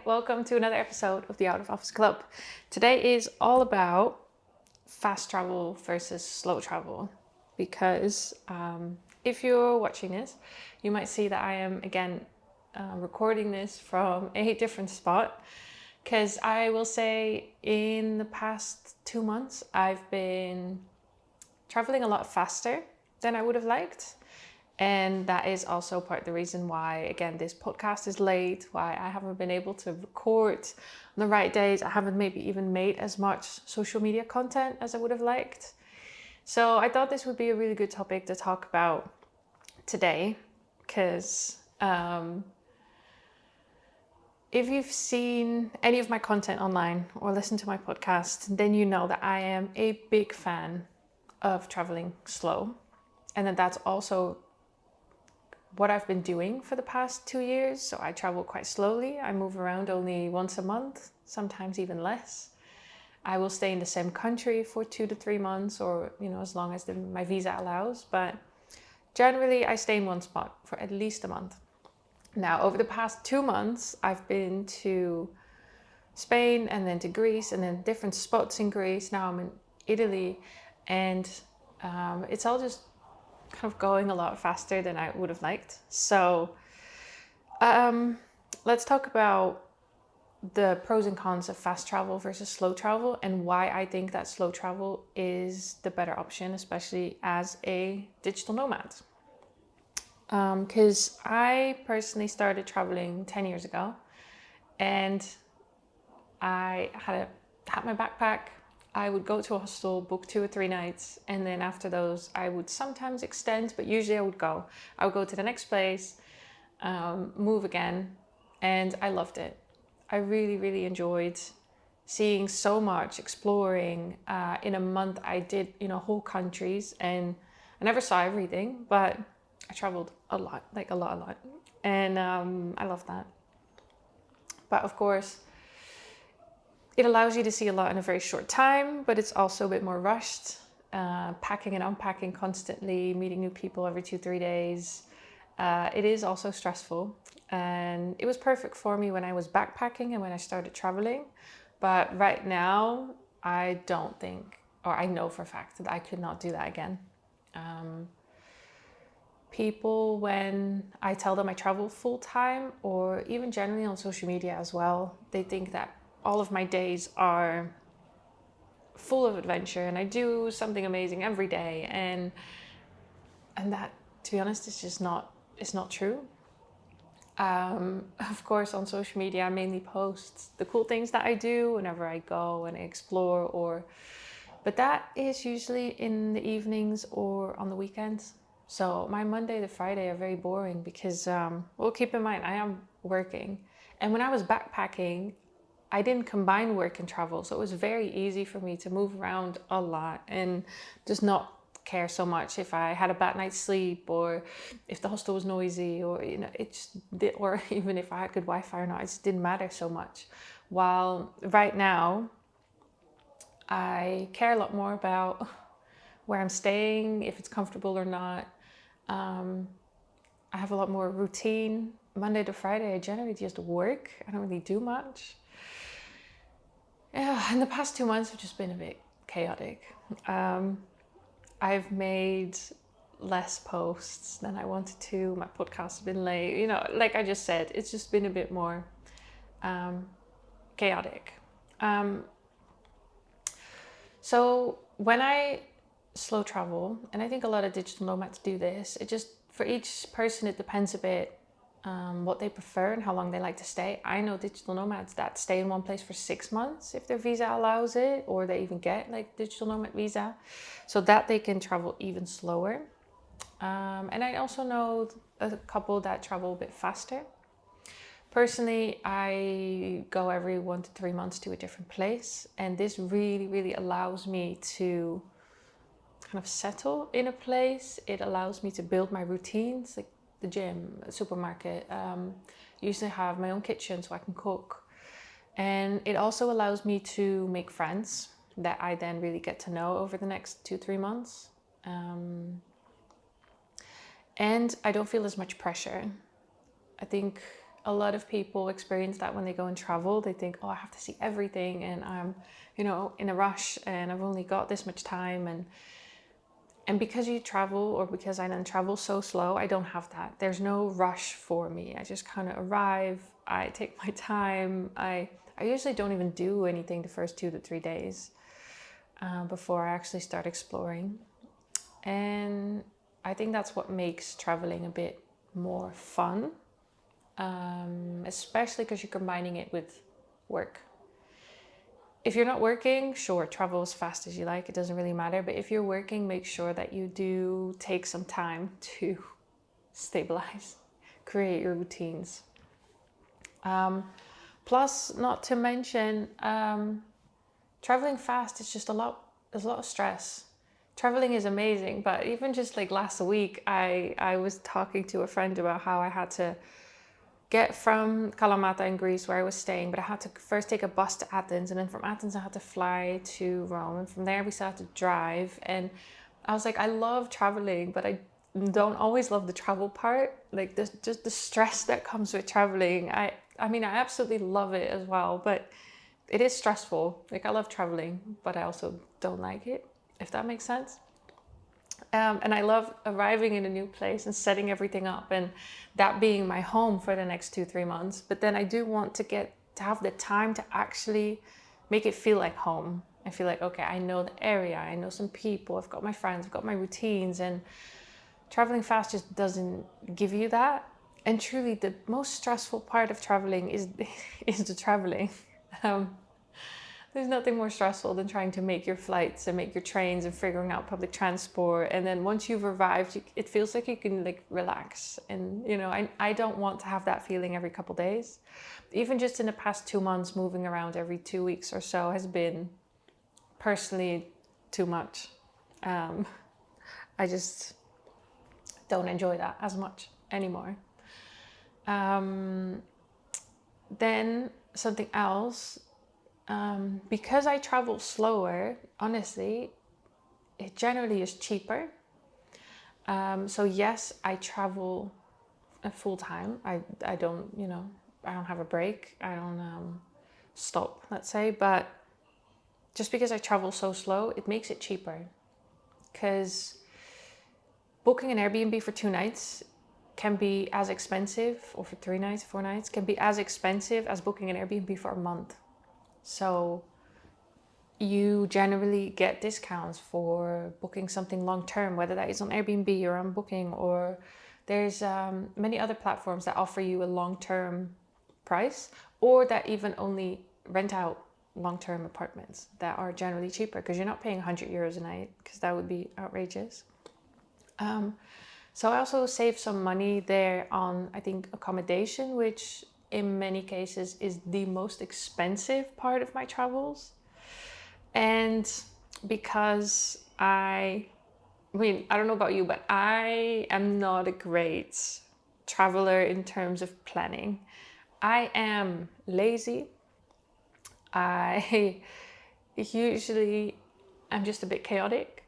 welcome to another episode of the Out of Office Club. Today is all about fast travel versus slow travel because if you're watching this, you might see that I am again recording this from a different spot because I will say in the past 2 months I've been traveling a lot faster than I would have liked. And that is also part of the reason why, again, this podcast is late, why I haven't been able to record on the right days. I haven't maybe even made as much social media content as I would have liked. So I thought this would be a really good topic to talk about today, because if you've seen any of my content online or listened to my podcast, then you know that I am a big fan of traveling slow. And then that's also what I've been doing for the past 2 years. So I travel quite slowly. I move around only once a month, sometimes even less. I will stay in the same country for 2 to 3 months, or as long as my visa allows. But generally, I stay in one spot for at least a month. Now, over the past 2 months, I've been to Spain and then to Greece and then different spots in Greece. Now I'm in Italy, and it's all just kind of going a lot faster than I would have liked. So let's talk about the pros and cons of fast travel versus slow travel and why I think that slow travel is the better option, especially as a digital nomad. Because I personally started traveling 10 years ago, and I had my backpack. I would go to a hostel, book 2 or 3 nights, and then after those, I would sometimes extend, but usually I would go to the next place, move again, and I loved it. I really, really enjoyed seeing so much, exploring. In a month, I did, whole countries, and I never saw everything, but I traveled a lot, like a lot. And I love that. But of course, it allows you to see a lot in a very short time, but it's also a bit more rushed. Packing and unpacking constantly, meeting new people every 2-3 days. It is also stressful. And it was perfect for me when I was backpacking and when I started traveling. But right now, I don't think, or I know for a fact that I could not do that again. People, when I tell them I travel full time, or even generally on social media as well, they think that all of my days are full of adventure and I do something amazing every day, and that, to be honest, is just not, it's not true. Of course, on social media I mainly post the cool things that I do whenever I go and I explore, but that is usually in the evenings or on the weekends. So my Monday to Friday are very boring because, keep in mind, I am working. And when I was backpacking, I didn't combine work and travel. So it was very easy for me to move around a lot and just not care so much if I had a bad night's sleep, or if the hostel was noisy, or, or even if I had good Wi-Fi or not, it just didn't matter so much. While right now, I care a lot more about where I'm staying, if it's comfortable or not. I have a lot more routine. Monday to Friday, I generally just work. I don't really do much. Yeah, in the past 2 months have just been a bit chaotic. I've made less posts than I wanted to. My podcast has been late. Like I just said, it's just been a bit more chaotic. So when I slow travel, and I think a lot of digital nomads do this, for each person it depends a bit what they prefer and how long they like to stay. I know digital nomads that stay in one place for 6 months if their visa allows it, or they even get like digital nomad visa, so that they can travel even slower. And I also know a couple that travel a bit faster. Personally, I go every 1 to 3 months to a different place, and this really, really allows me to kind of settle in a place. It allows me to build my routines, like the gym, supermarket. Usually have my own kitchen so I can cook. And it also allows me to make friends that I then really get to know over the next 2-3 months. And I don't feel as much pressure. I think a lot of people experience that when they go and travel. They think, oh, I have to see everything, and I'm, in a rush, and I've only got this much time. And because you travel, or because I then travel so slow, I don't have that. There's no rush for me. I just kind of arrive. I take my time. I usually don't even do anything the first 2 to 3 days before I actually start exploring. And I think that's what makes traveling a bit more fun, especially because you're combining it with work. If you're not working, sure, travel as fast as you like. It doesn't really matter. But if you're working, make sure that you do take some time to stabilize, create your routines. Plus, not to mention, traveling fast is just there's a lot of stress. Traveling is amazing, but even just like last week, I was talking to a friend about how I had to get from Kalamata in Greece, where I was staying, but I had to first take a bus to Athens, and then from Athens I had to fly to Rome, and from there we still had to drive. And I was like, I love traveling, but I don't always love the travel part, like just the stress that comes with traveling. I mean, I absolutely love it as well, but it is stressful. Like, I love traveling, but I also don't like it, if that makes sense. And I love arriving in a new place and setting everything up, and that being my home for the next 2-3 months. But then I do want to have the time to actually make it feel like home. I feel like, okay, I know the area, I know some people, I've got my friends, I've got my routines, and traveling fast just doesn't give you that. And truly, the most stressful part of traveling is the traveling. There's nothing more stressful than trying to make your flights and make your trains and figuring out public transport. And then once you've arrived, it feels like you can like relax. And I don't want to have that feeling every couple days. Even just in the past 2 months, moving around every 2 weeks or so has been personally too much. I just don't enjoy that as much anymore. Then something else. Because I travel slower, honestly, it generally is cheaper. So yes, I travel full time. I don't, I don't have a break. I don't stop, let's say. But just because I travel so slow, it makes it cheaper. Because booking an Airbnb for 2 nights can be as expensive, or for 3 nights, 4 nights, can be as expensive as booking an Airbnb for a month. So you generally get discounts for booking something long term, whether that is on Airbnb or on Booking, or there's many other platforms that offer you a long term price, or that even only rent out long term apartments that are generally cheaper, because you're not paying 100 euros a night, because that would be outrageous. So I also save some money there on, I think, accommodation, which in many cases is the most expensive part of my travels. And because I don't know about you, but I am not a great traveler in terms of planning. I am lazy. I usually am just a bit chaotic.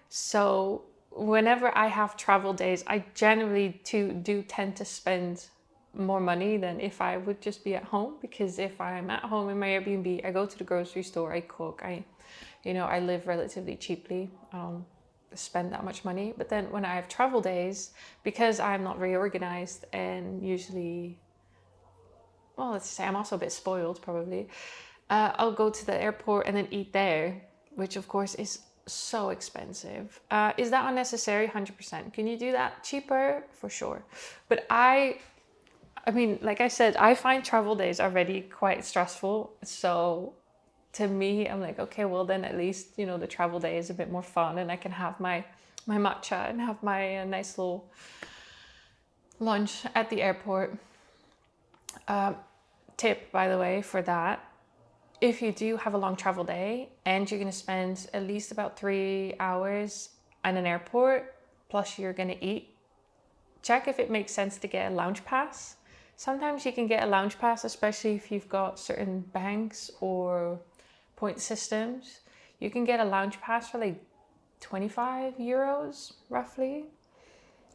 So whenever I have travel days, I generally do tend to spend more money than if I would just be at home. Because if I'm at home in my Airbnb, I go to the grocery store, I cook, I live relatively cheaply. I don't spend that much money. But then when I have travel days, because I'm not very organized, and usually, well, let's say I'm also a bit spoiled probably, I'll go to the airport and then eat there, which of course is so expensive. Is that unnecessary? 100%. Can you do that cheaper? For sure. But I mean, like I said, I find travel days already quite stressful. So to me, I'm like, okay, well then at least, the travel day is a bit more fun, and I can have my matcha and have my nice little lunch at the airport. Tip, by the way, for that, if you do have a long travel day and you're going to spend at least about 3 hours at an airport, plus you're going to eat, check if it makes sense to get a lounge pass. Sometimes you can get a lounge pass, especially if you've got certain banks or point systems. You can get a lounge pass for like 25 euros roughly,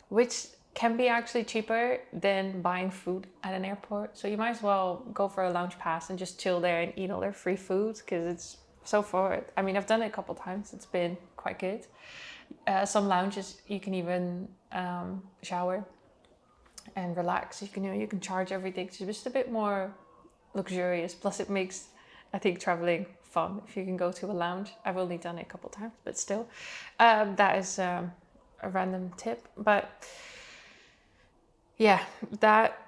which can be actually cheaper than buying food at an airport. So you might as well go for a lounge pass and just chill there and eat all their free food, because it's so far. I mean, I've done it a couple times. It's been quite good. Some lounges you can even shower and relax. You can charge everything. It's just a bit more luxurious. Plus, it makes, I think, traveling fun if you can go to a lounge. I've only done it a couple times, but still, that is a random tip. But yeah, that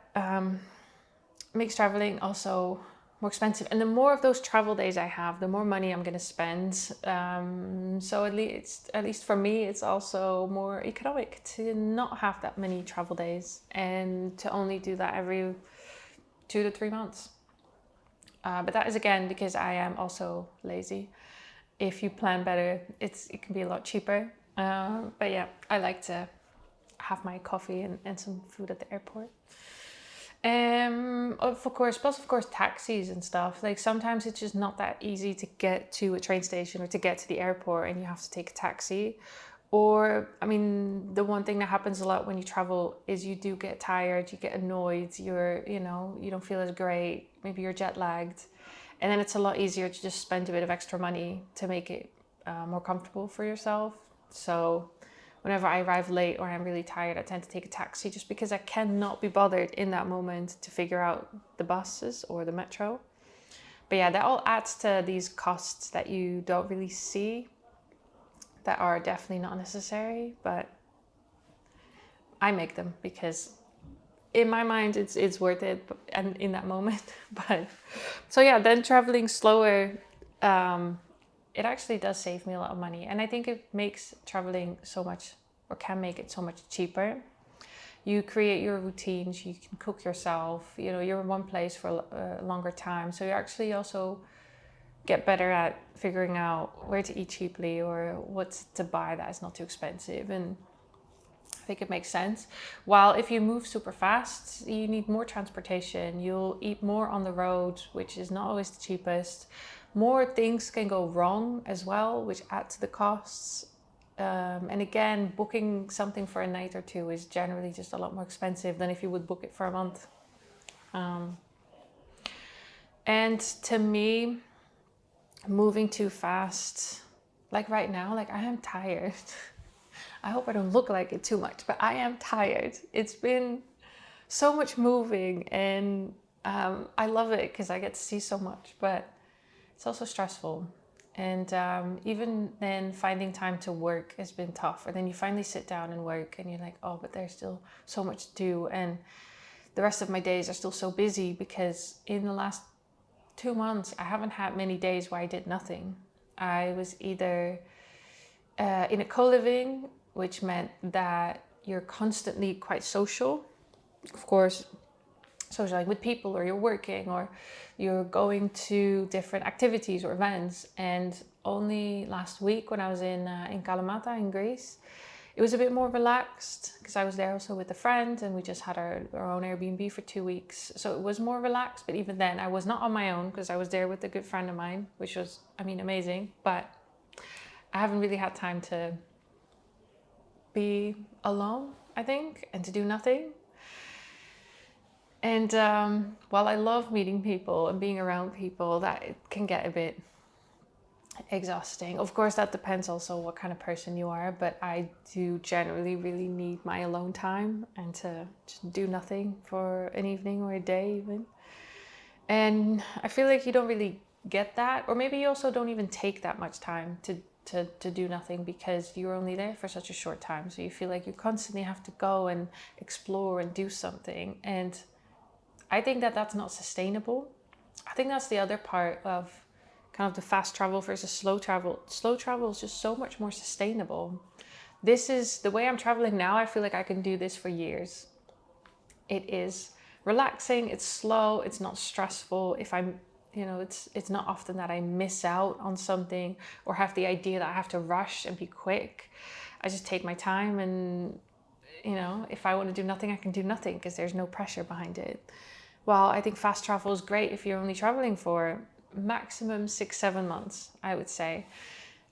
makes traveling also more expensive. And the more of those travel days I have, the more money I'm going to spend. So at least for me, it's also more economic to not have that many travel days and to only do that every 2 to 3 months. But that is, again, because I am also lazy. If you plan better, it can be a lot cheaper. But yeah, I like to have my coffee and some food at the airport. Of course, taxis and stuff. Like, sometimes it's just not that easy to get to a train station or to get to the airport, and you have to take a taxi. Or, I mean, the one thing that happens a lot when you travel is you do get tired, you get annoyed, you don't feel as great, maybe you're jet lagged. And then it's a lot easier to just spend a bit of extra money to make it more comfortable for yourself. So whenever I arrive late or I'm really tired, I tend to take a taxi, just because I cannot be bothered in that moment to figure out the buses or the metro. But yeah, that all adds to these costs that you don't really see, that are definitely not necessary, but I make them because in my mind it's worth it, and in that moment. But so yeah, then traveling slower, it actually does save me a lot of money, and I think it makes traveling so much, or can make it so much cheaper. You create your routines, you can cook yourself, you're in one place for a longer time, so you actually also get better at figuring out where to eat cheaply or what to buy that is not too expensive. And I think it makes sense. While if you move super fast, you need more transportation. You'll eat more on the road, which is not always the cheapest. More things can go wrong as well, which add to the costs. And again, booking something for a night or two is generally just a lot more expensive than if you would book it for a month. And to me, moving too fast, like right now, like I am tired. I hope I don't look like it too much, but I am tired. It's been so much moving, and I love it because I get to see so much, but it's also stressful. And even then, finding time to work has been tough. Or then you finally sit down and work and you're like, oh, but there's still so much to do. And the rest of my days are still so busy, because in the last 2 months, I haven't had many days where I did nothing. I was either in a co-living, which meant that you're constantly quite social. Of course, socializing with people, or you're working, or you're going to different activities or events. And only last week, when I was in Kalamata in Greece, it was a bit more relaxed, because I was there also with a friend, and we just had our own Airbnb for 2 weeks. So it was more relaxed, but even then I was not on my own, because I was there with a good friend of mine, which was, amazing. But I haven't really had time to be alone, I think, and to do nothing. And while I love meeting people and being around people, that it can get a bit exhausting. Of course, that depends also what kind of person you are, but I do generally really need my alone time and to just do nothing for an evening or a day even. And I feel like you don't really get that, or maybe you also don't even take that much time to do nothing, because you're only there for such a short time. So you feel like you constantly have to go and explore and do something. And I think that that's not sustainable. I think that's the other part of kind of the fast travel versus slow travel. Slow travel is just so much more sustainable. This is the way I'm traveling now. I feel like I can do this for years. It is relaxing, it's slow, it's not stressful. If I'm, it's not often that I miss out on something or have the idea that I have to rush and be quick. I just take my time, and, if I want to do nothing, I can do nothing, because there's no pressure behind it. While I think fast travel is great if you're only traveling for maximum 6-7 months, I would say.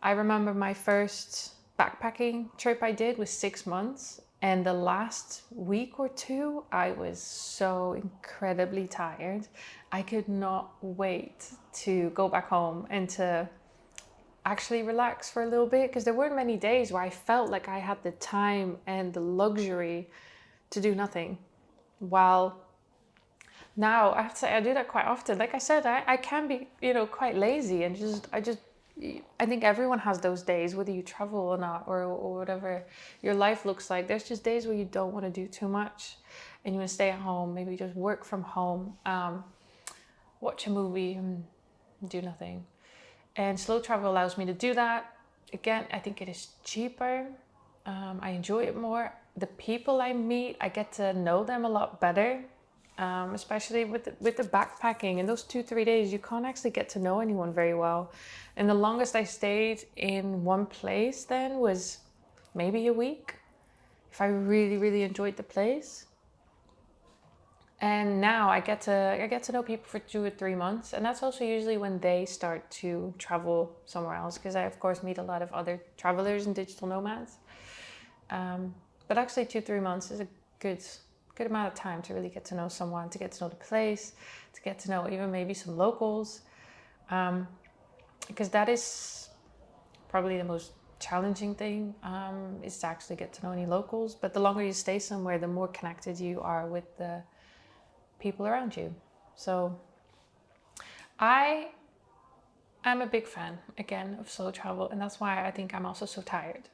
I remember my first backpacking trip I did was 6 months, And the last week or two, I was so incredibly tired. I could not wait to go back home and to actually relax for a little bit, because there weren't many days where I felt like I had the time and the luxury to do nothing. While now I have to say I do that quite often. Like I said, I can be, quite lazy and I think everyone has those days, whether you travel or not, or whatever your life looks like. There's just days where you don't want to do too much and you want to stay at home, maybe just work from home, watch a movie and do nothing. And slow travel allows me to do that. Again, I think it is cheaper. I enjoy it more. The people I meet, I get to know them a lot better. Especially with the backpacking. In those 2-3 days, you can't actually get to know anyone very well. And the longest I stayed in one place then was maybe a week, if I really, really enjoyed the place. And now I get to know people for 2 or 3 months, and that's also usually when they start to travel somewhere else, because I of course meet a lot of other travelers and digital nomads. But actually 2-3 months is a good amount of time to really get to know someone, to get to know the place, to get to know even maybe some locals, because that is probably the most challenging thing, is to actually get to know any locals. But the longer you stay somewhere, the more connected you are with the people around you. So I am a big fan, again, of slow travel, and that's why I think I'm also so tired.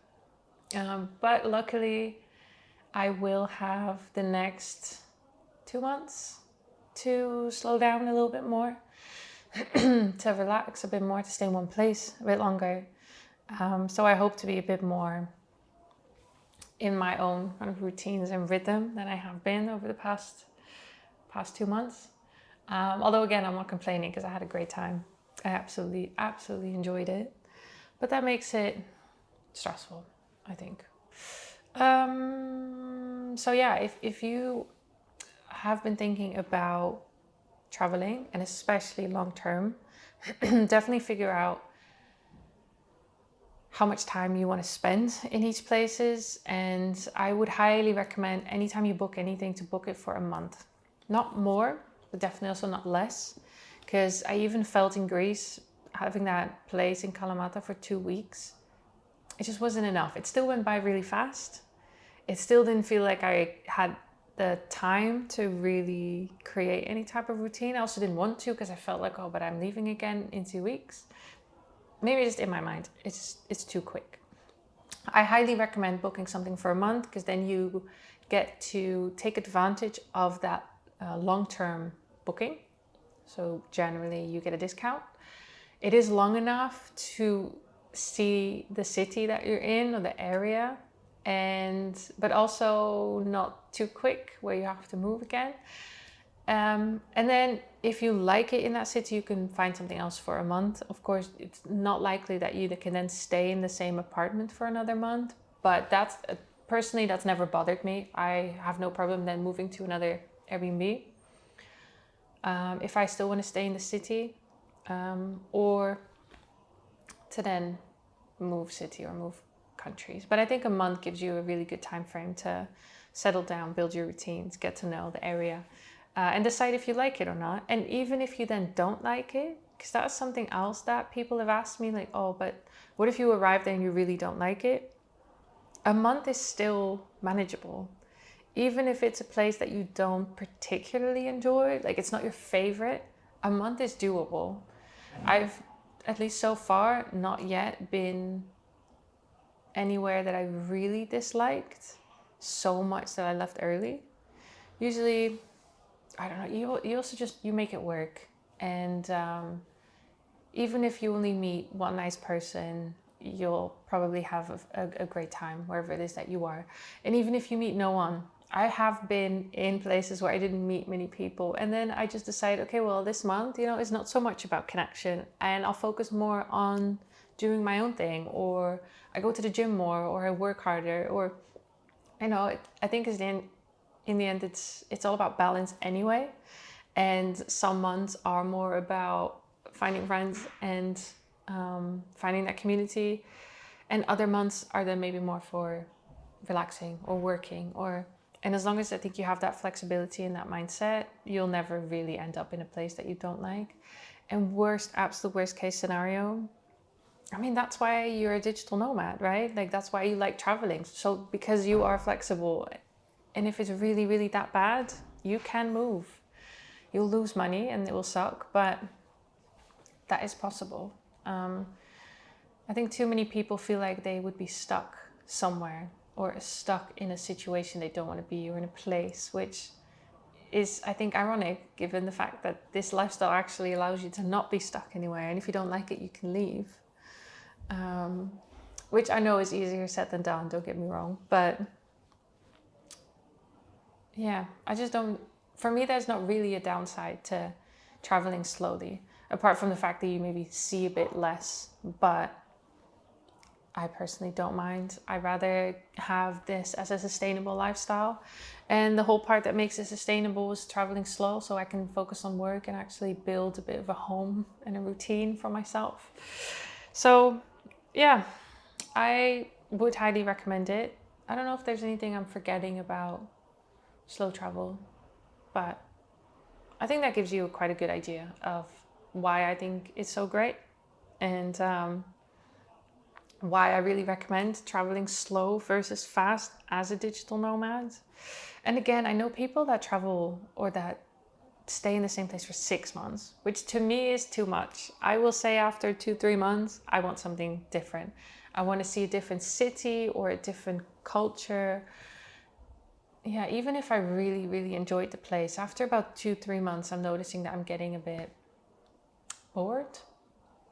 But luckily I will have the next 2 months to slow down a little bit more, to relax a bit more, to stay in one place a bit longer. So I hope to be a bit more in my own kind of routines and rhythm than I have been over the past 2 months. Although again, I'm not complaining, because I had a great time. I absolutely enjoyed it. But that makes it stressful, I think. So yeah, if you have been thinking about traveling, and especially long term, definitely figure out how much time you want to spend in each places. And I would highly recommend, anytime you book anything, to book it for a month. Not more, but definitely also not less. Because I even felt in Greece, having that place in Kalamata for 2 weeks, it just wasn't enough. It still went by really fast. It still didn't feel like I had the time to really create any type of routine. I also didn't want to, because I felt like, oh, but I'm leaving again in 2 weeks. Maybe just in my mind, it's too quick. I highly recommend booking something for a month, because then you get to take advantage of that long-term booking. So generally you get a discount. It is long enough to see the city that you're in, or the area, but also not too quick where you have to move again. And then if you like it in that city, you can find something else for a month. Of course, it's not likely that you can then stay in the same apartment for another month, but personally, that's never bothered me. I have no problem then moving to another Airbnb. If I still want to stay in the city, or to then move city or move countries. But I think a month gives you a really good time frame to settle down, build your routines, get to know the area, and decide if you like it or not. And even if you then don't like it, because that's something else that people have asked me, like, oh, but what if you arrive there and you really don't like it? A month is still manageable. Even if it's a place that you don't particularly enjoy, like it's not your favorite, a month is doable. I've, at least so far, not yet been anywhere that I really disliked so much that I left early. Usually, I don't know, you also just, you make it work. And even if you only meet one nice person, you'll probably have a great time wherever it is that you are. And even if you meet no one, I have been in places where I didn't meet many people, and then I just decide, okay, well, this month, it's not so much about connection, and I'll focus more on doing my own thing, or I go to the gym more, or I work harder, or I think in the end it's all about balance anyway. And some months are more about finding friends and finding that community, and other months are then maybe more for relaxing or working, and as long as I think you have that flexibility and that mindset, you'll never really end up in a place that you don't like. And absolute worst case scenario, I mean, that's why you're a digital nomad, right? Like, that's why you like traveling. So because you are flexible, and if it's really, really that bad, you can move. You'll lose money and it will suck, but that is possible. I think too many people feel like they would be stuck somewhere or stuck in a situation they don't want to be, or in a place, which is, I think, ironic given the fact that this lifestyle actually allows you to not be stuck anywhere. And if you don't like it, you can leave. Which I know is easier said than done, don't get me wrong. But yeah, I just don't, for me, there's not really a downside to traveling slowly, apart from the fact that you maybe see a bit less, but I personally don't mind. I'd rather have this as a sustainable lifestyle. And the whole part that makes it sustainable is traveling slow, so I can focus on work and actually build a bit of a home and a routine for myself. So yeah, I would highly recommend it. I don't know if there's anything I'm forgetting about slow travel, but I think that gives you quite a good idea of why I think it's so great, and why I really recommend traveling slow versus fast as a digital nomad. And again, I know people that travel or that stay in the same place for 6 months, which to me is too much. I will say after 2-3 months, I want something different. I want to see a different city or a different culture. Yeah, even if I really, really enjoyed the place, after about 2-3 months, I'm noticing that I'm getting a bit bored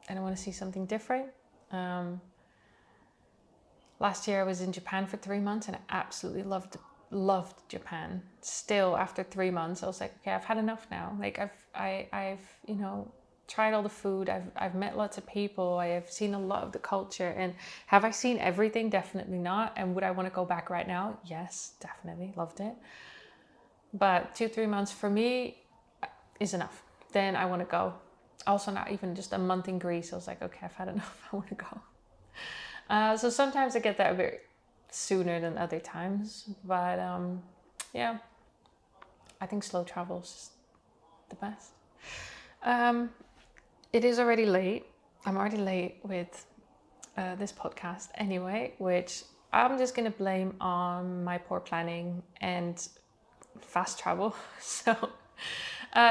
and I want to see something different. Last year I was in Japan for 3 months and I absolutely loved Japan. Still, after 3 months, I was like, okay, I've had enough now. Like I've tried all the food. I've met lots of people. I have seen a lot of the culture. And have I seen everything? Definitely not. And would I want to go back right now? Yes, definitely. Loved it. But 2-3 months for me is enough. Then I want to go. Also, not even just a month in Greece. I was like, okay, I've had enough. I want to go. So sometimes I get that a bit sooner than other times, but yeah, I think slow travel is the best. It is already late. I'm already late with this podcast anyway, which I'm just gonna blame on my poor planning and fast travel. So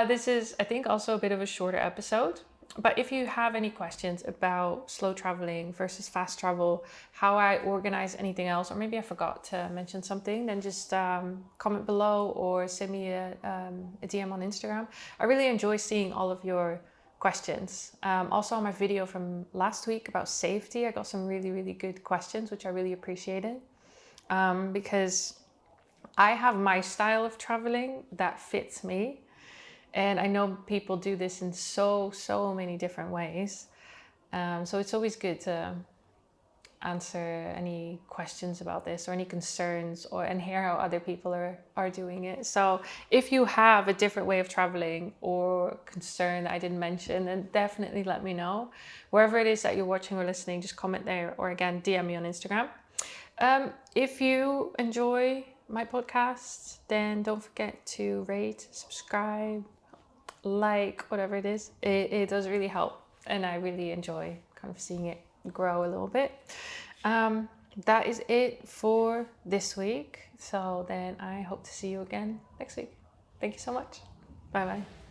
this is, I think, also a bit of a shorter episode. But if you have any questions about slow traveling versus fast travel, how I organize anything else, or maybe I forgot to mention something, then just comment below or send me a DM on Instagram. I really enjoy seeing all of your questions. Also on my video from last week about safety, I got some really, really good questions, which I really appreciated, because I have my style of traveling that fits me. And I know people do this in so many different ways. So it's always good to answer any questions about this or any concerns, and hear how other people are doing it. So if you have a different way of traveling or concern that I didn't mention, then definitely let me know. Wherever it is that you're watching or listening, just comment there, or again, DM me on Instagram. If you enjoy my podcast, then don't forget to rate, subscribe, like, whatever it is. It does really help, and I really enjoy kind of seeing it grow a little bit. That is it for this week. So then I hope to see you again next week. Thank you so much. Bye bye.